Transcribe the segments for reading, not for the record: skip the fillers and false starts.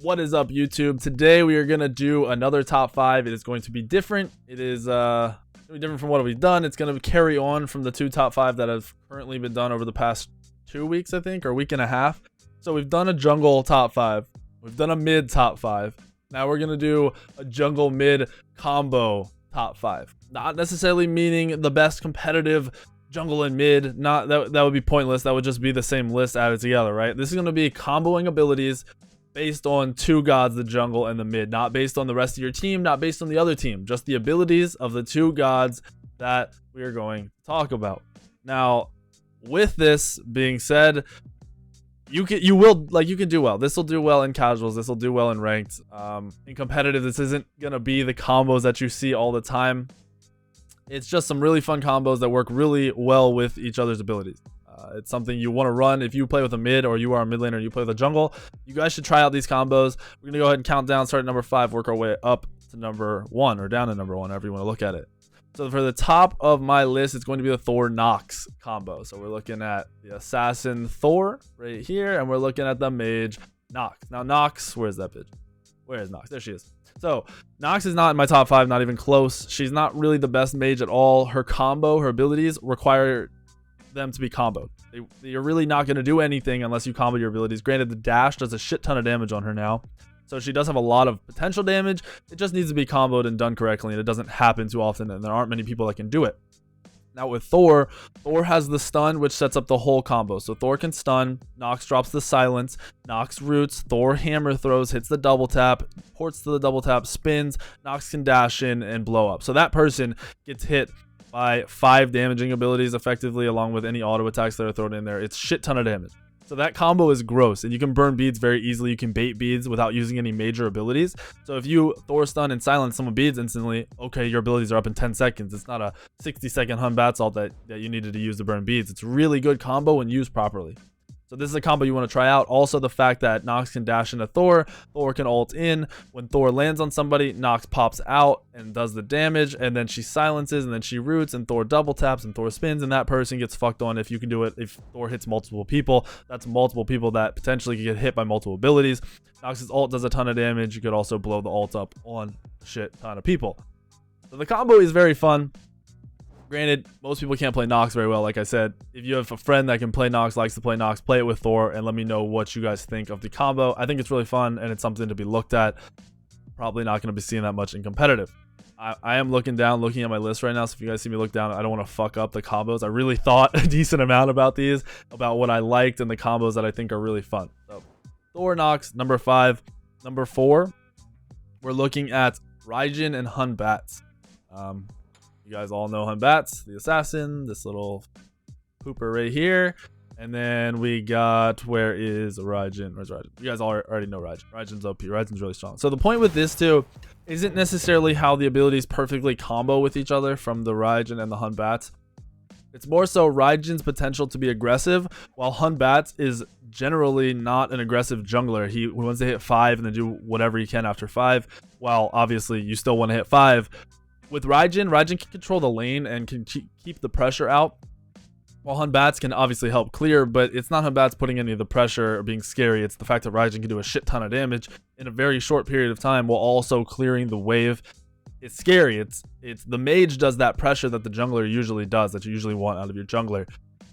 What is up, YouTube? Today we are going to do another top 5. It is going to be different. It is different from what we've done. It's going to carry on from the 2 top 5 that have currently been done over the past 2 weeks, I think, or week and a half. So we've done a jungle top 5. We've done a mid top 5. Now we're going to do a jungle mid combo top 5. Not necessarily meaning the best competitive jungle and mid. Not that would be pointless. That would just be the same list added together, right? This is going to be comboing abilities based on 2 gods, the jungle and the mid, not based on the rest of your team, not based on the other team, just the abilities of the 2 gods that we are going to talk about. Now, with this being said, you can do well. This will do well in casuals. This will do well in ranked. In competitive, this isn't gonna be the combos that you see all the time. It's just some really fun combos that work really well with each other's abilities. It's something you want to run if you play with a mid, or you are a mid laner and you play with a jungle. You guys should try out these combos. We're gonna go ahead and count down, start at number 5, work our way up to number 1, or down to number 1, however you want to look at it. So for the top of my list, it's going to be the Thor Nox combo. So we're looking at the assassin Thor right here, and we're looking at the mage Nox. Now Nox, where's that bitch? Where is Nox? There she is. So Nox is not in my top 5, not even close. She's not really the best mage at all. Her combo, her abilities require them to be comboed. You're really not going to do anything unless you combo your abilities. Granted, the dash does a shit ton of damage on her now, so she does have a lot of potential damage. It just needs to be comboed and done correctly, and it doesn't happen too often, and there aren't many people that can do it. Now with Thor has the stun, which sets up the whole combo. So Thor can stun, Nox drops the silence, Nox roots, Thor hammer throws, hits the double tap, ports to the double tap, spins, Nox can dash in and blow up. So that person gets hit by 5 damaging abilities effectively, along with any auto attacks that are thrown in there. It's shit ton of damage. So that combo is gross, and you can burn beads very easily. You can bait beads without using any major abilities. So if you Thor stun and silence someone beads instantly, okay, your abilities are up in 10 seconds. It's not a 60-second Hun Batz ult that you needed to use to burn beads. It's a really good combo when used properly. So this is a combo you want to try out. Also, the fact that Nox can dash into Thor can ult in. When Thor lands on somebody, Nox pops out and does the damage, and then she silences, and then she roots, and Thor double taps, and Thor spins, and that person gets fucked on. If you can do it, if Thor hits multiple people, that's multiple people that potentially can get hit by multiple abilities. Nox's ult does a ton of damage. You could also blow the ult up on a shit ton of people. So the combo is very fun. Granted, most people can't play Nox very well. Like I said, if you have a friend that can play Nox, likes to play Nox, play it with Thor, and let me know what you guys think of the combo. I think it's really fun, and it's something to be looked at. Probably not going to be seeing that much in competitive. I am looking at my list right now, so if you guys see me look down, I don't want to fuck up the combos. I really thought a decent amount about these, about what I liked and the combos that I think are really fun. So Thor Nox, number 5. Number 4, we're looking at Raijin and Hun Batz. You guys all know Hun Batz, the assassin, this little pooper right here. And then we got, where is Raijin? Where's Raijin? You guys all already know Raijin. Raijin's OP. Raijin's really strong. So the point with this too isn't necessarily how the abilities perfectly combo with each other from the Raijin and the Hun Batz. It's more so Raijin's potential to be aggressive, while Hun Batz is generally not an aggressive jungler. He wants to hit 5 and then do whatever he can after 5. While obviously you still want to hit 5. With Raijin can control the lane and can keep the pressure out, while Hun Batz can obviously help clear, but it's not Hun Batz putting any of the pressure or being scary. It's the fact that Raijin can do a shit ton of damage in a very short period of time while also clearing the wave. It's scary. It's the mage does that pressure that the jungler usually does, that you usually want out of your jungler.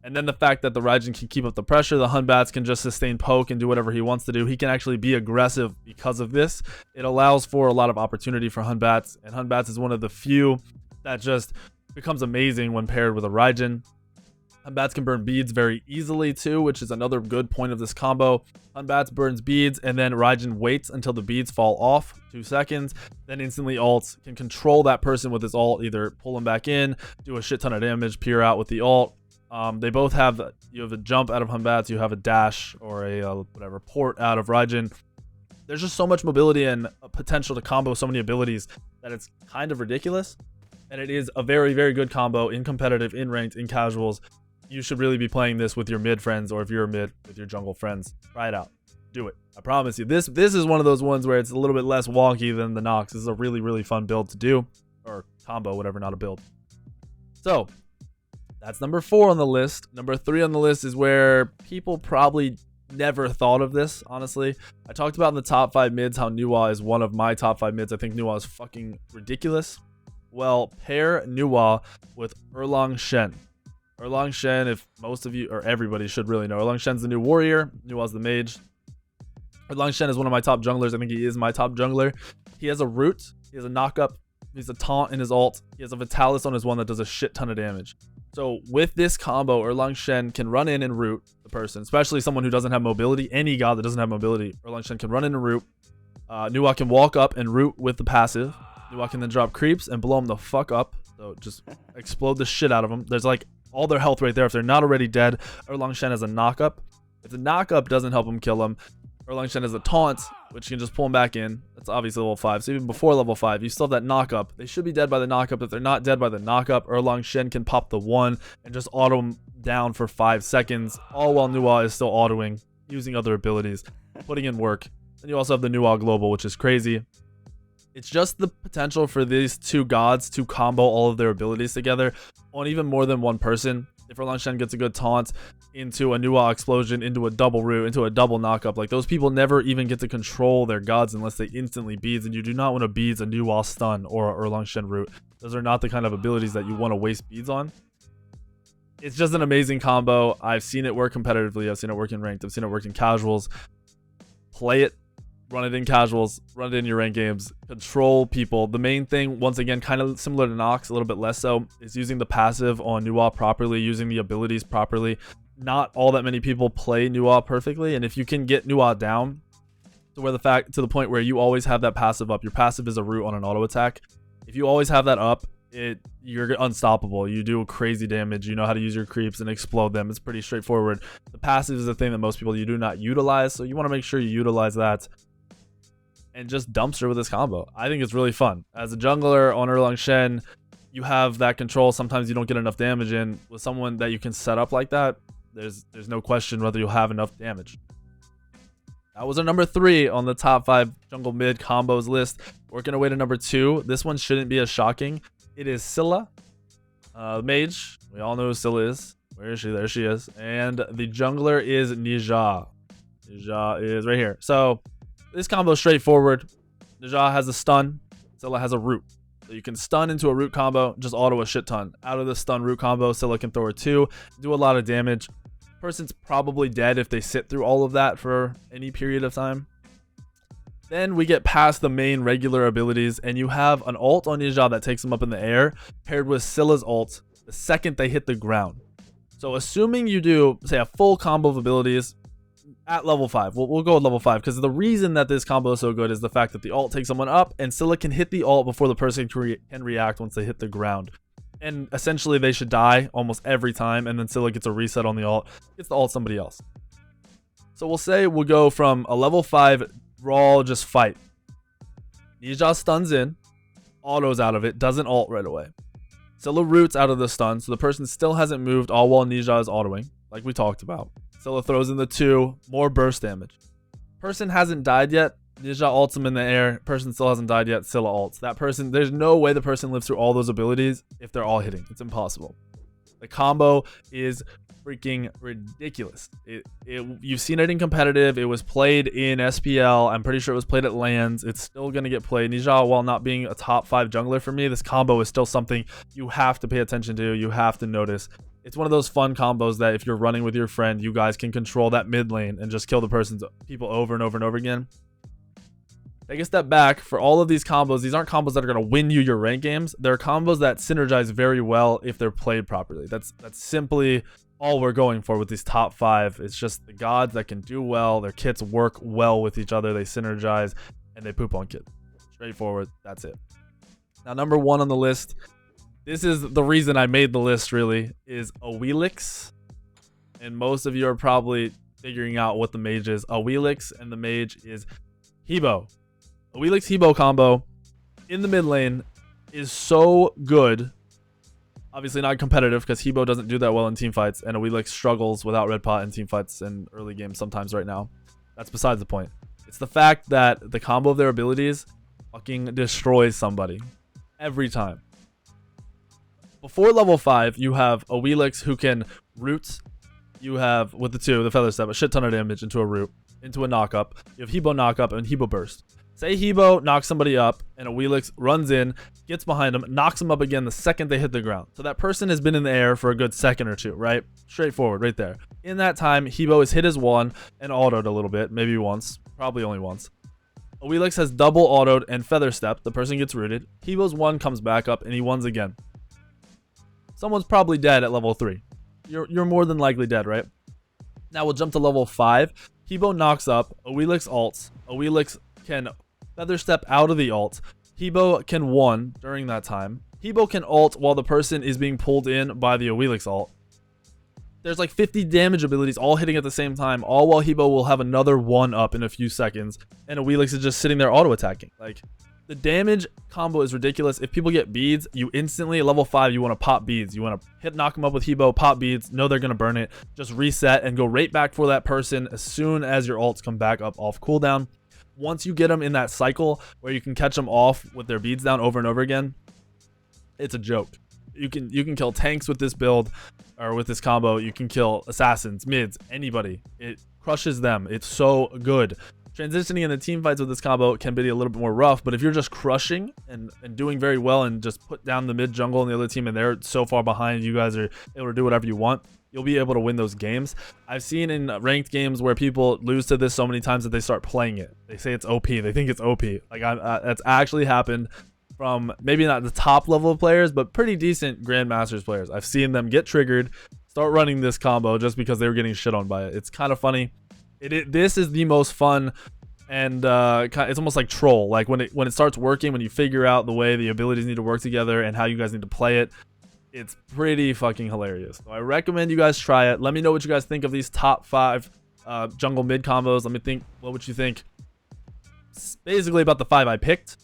And then the fact that the Raijin can keep up the pressure, the Hun Batz can just sustain poke and do whatever he wants to do. He can actually be aggressive because of this. It allows for a lot of opportunity for Hun Batz, and Hun Batz is one of the few that just becomes amazing when paired with a Raijin. Hun Batz can burn beads very easily too, which is another good point of this combo. Hun Batz burns beads, and then Raijin waits until the beads fall off, 2 seconds, then instantly ults, can control that person with his ult, either pull him back in, do a shit ton of damage, peer out with the ult. They both have, you have a jump out of Hun Batz, you have a dash or a whatever port out of Raijin. There's just so much mobility and potential to combo so many abilities that it's kind of ridiculous. And it is a very, very good combo in competitive, in ranked, in casuals. You should really be playing this with your mid friends, or if you're a mid, with your jungle friends. Try it out. Do it. I promise you. This is one of those ones where it's a little bit less wonky than the Nox. This is a really, really fun build to do. Or combo, whatever, not a build. So that's number 4 on the list. Number 3 on the list is where people probably never thought of this, honestly. I talked about in the top 5 mids how Nuwa is one of my top 5 mids. I think Nuwa is fucking ridiculous. Well, pair Nuwa with Erlang Shen. Erlang Shen, if most of you or everybody should really know, Erlang Shen's the new warrior, Nuwa's the mage. Erlang Shen is one of my top junglers. I think he is my top jungler. He has a root, he has a knock-up, he's a taunt in his ult, he has a Vitalis on his one that does a shit ton of damage. So with this combo, Erlang Shen can run in and root the person, especially someone who doesn't have mobility. Any god that doesn't have mobility, Erlang Shen can run in and root. Nuwa can walk up and root with the passive. Nuwa can then drop creeps and blow him the fuck up. So just explode the shit out of them. There's like all their health right there. If they're not already dead, Erlang Shen has a knock-up. If the knock-up doesn't help him kill him, Erlang Shen has a taunt, which can just pull him back in. That's obviously level 5. So even before level 5, you still have that knock-up. They should be dead by the knock-up. If they're not dead by the knock-up, Erlang Shen can pop the 1 and just auto him down for 5 seconds, all while Nuwa is still autoing, using other abilities, putting in work. And you also have the Nuwa Global, which is crazy. It's just the potential for these two gods to combo all of their abilities together on even more than one person. If Erlang Shen gets a good taunt into a Nuwa explosion, into a double root, into a double knockup, like those people never even get to control their gods unless they instantly beads, and you do not want to beads a Nuwa stun or a Erlang Shen root. Those are not the kind of abilities that you want to waste beads on. It's just an amazing combo. I've seen it work competitively. I've seen it work in ranked. I've seen it work in casuals. Play it. Run it in casuals, run it in your rank games, control people. The main thing, once again, kind of similar to Nox, a little bit less so, is using the passive on Nuwa properly, using the abilities properly. Not all that many people play Nuwa perfectly, and if you can get Nuwa down to where to the point where you always have that passive up, your passive is a root on an auto attack. If you always have that up, you're unstoppable. You do crazy damage. You know how to use your creeps and explode them. It's pretty straightforward. The passive is the thing that most people do not utilize, so you want to make sure you utilize that. And just dumpster with this combo. I think it's really fun. As a jungler on Erlang Shen, you have that control. Sometimes you don't get enough damage in. With someone that you can set up like that, there's no question whether you'll have enough damage. That was our number 3 on the top 5 jungle mid combos list. Working our way to number 2. This one shouldn't be as shocking. It is Scylla, mage. We all know who Scylla is. Where is she? There she is. And the jungler is Ne Zha. Ne Zha is right here. So this combo is straightforward. Ne Zha has a stun. Scylla has a root. So you can stun into a root combo, just auto a shit ton. Out of the stun root combo, Scylla can throw a 2, do a lot of damage. Person's probably dead if they sit through all of that for any period of time. Then we get past the main regular abilities, and you have an ult on Ne Zha that takes them up in the air, paired with Scylla's ult the second they hit the ground. So assuming you do, say, a full combo of abilities, at level 5, we'll go with level 5, because the reason that this combo is so good is the fact that the ult takes someone up and Scylla can hit the ult before the person can react once they hit the ground. And essentially they should die almost every time, and then Scylla gets a reset on the ult, gets the ult somebody else. So we'll say we'll go from a level 5 raw just fight. Ne Zha stuns in, autos out of it, doesn't ult right away. Scylla roots out of the stun, so the person still hasn't moved, all while Ne Zha is autoing, like we talked about. Scylla throws in the 2, more burst damage. Person hasn't died yet. Ne Zha ults him in the air. Person still hasn't died yet. Scylla ults. That person, there's no way the person lives through all those abilities if they're all hitting. It's impossible. The combo is freaking ridiculous. You've seen it in competitive. It was played in SPL. I'm pretty sure it was played at LANs. It's still going to get played. Ne Zha, while not being a top 5 jungler for me, this combo is still something you have to pay attention to. You have to notice. It's one of those fun combos that if you're running with your friend, you guys can control that mid lane and just kill the people over and over and over again. Take a step back. For all of these combos, these aren't combos that are going to win you your rank games. They're combos that synergize very well if they're played properly. That's simply all we're going for with these top 5. It's just the gods that can do well. Their kits work well with each other. They synergize and they poop on kit. Straightforward. That's it. Now, number 1 on the list. This is the reason I made the list, really, is Awilix. And most of you are probably figuring out what the mage is. Awilix and the mage is He Bo. Awilix He Bo combo in the mid lane is so good. Obviously not competitive because He Bo doesn't do that well in team fights, and Awilix struggles without red pot in team fights in early games sometimes right now. That's besides the point. It's the fact that the combo of their abilities fucking destroys somebody every time. Before level 5, you have Awilix who can root you have, with the 2, the Feather Step, a shit ton of damage into a root, into a knock-up. You have He Bo knock-up and He Bo burst. Say He Bo knocks somebody up, and Awilix runs in, gets behind him, knocks him up again the second they hit the ground. So that person has been in the air for a good second or two, right? Straightforward, right there. In that time, He Bo has hit his 1 and autoed a little bit, maybe once, probably only once. Awilix has double autoed and Feather Step. The person gets rooted. He Bo's 1 comes back up, and he 1s again. Someone's probably dead at level 3. You're more than likely dead, right? Now we'll jump to level 5. He Bo knocks up. Awilix ults. Awilix can Feather Step out of the ult. He Bo can 1 during that time. He Bo can ult while the person is being pulled in by the Awilix ult. There's like 50 damage abilities all hitting at the same time, all while He Bo will have another 1 up in a few seconds, and Awilix is just sitting there auto-attacking. Like, the damage combo is ridiculous. If people get beads, you instantly, at level 5, you want to pop beads. You want to knock them up with He Bo, pop beads, know they're going to burn it, just reset and go right back for that person as soon as your ults come back up off cooldown. Once you get them in that cycle where you can catch them off with their beads down over and over again, it's a joke. You can kill tanks with this build or with this combo. You can kill assassins, mids, anybody. It crushes them. It's so good. Transitioning into team fights with this combo can be a little bit more rough, but if you're just crushing and doing very well and just put down the mid jungle and the other team and they're so far behind, you guys are able to do whatever you want, you'll be able to win those games. I've seen in ranked games where people lose to this so many times that they start playing it. They say it's OP. They think it's OP. Like, that's actually happened from maybe not the top level of players, but pretty decent Grandmasters players. I've seen them get triggered, start running this combo just because they were getting shit on by it. It's kind of funny. This is the most fun, and it's almost like troll. Like when it starts working, when you figure out the way the abilities need to work together and how you guys need to play it, it's pretty fucking hilarious. So I recommend you guys try it. Let me know what you guys think of these top 5 jungle mid combos. Let me think what would you think basically about the 5 I picked.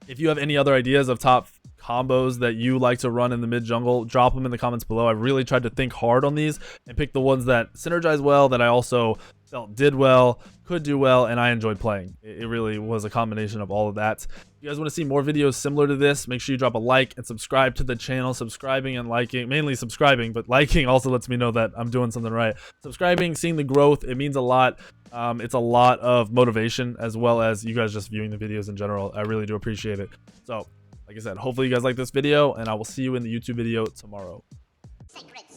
If you have any other ideas of top combos that you like to run in the mid jungle, drop them in the comments below. I really tried to think hard on these and pick the ones that synergize well, that I also felt did well, could do well, and I enjoyed playing. It really was a combination of all of that. If you guys want to see more videos similar to this, make sure you drop a like and subscribe to the channel. Subscribing and liking, mainly subscribing, but liking also lets me know that I'm doing something right. Subscribing, seeing the growth, it means a lot. It's a lot of motivation, as well as you guys just viewing the videos in general. I really do appreciate it. So, like I said, hopefully you guys like this video, and I will see you in the YouTube video tomorrow. Secrets.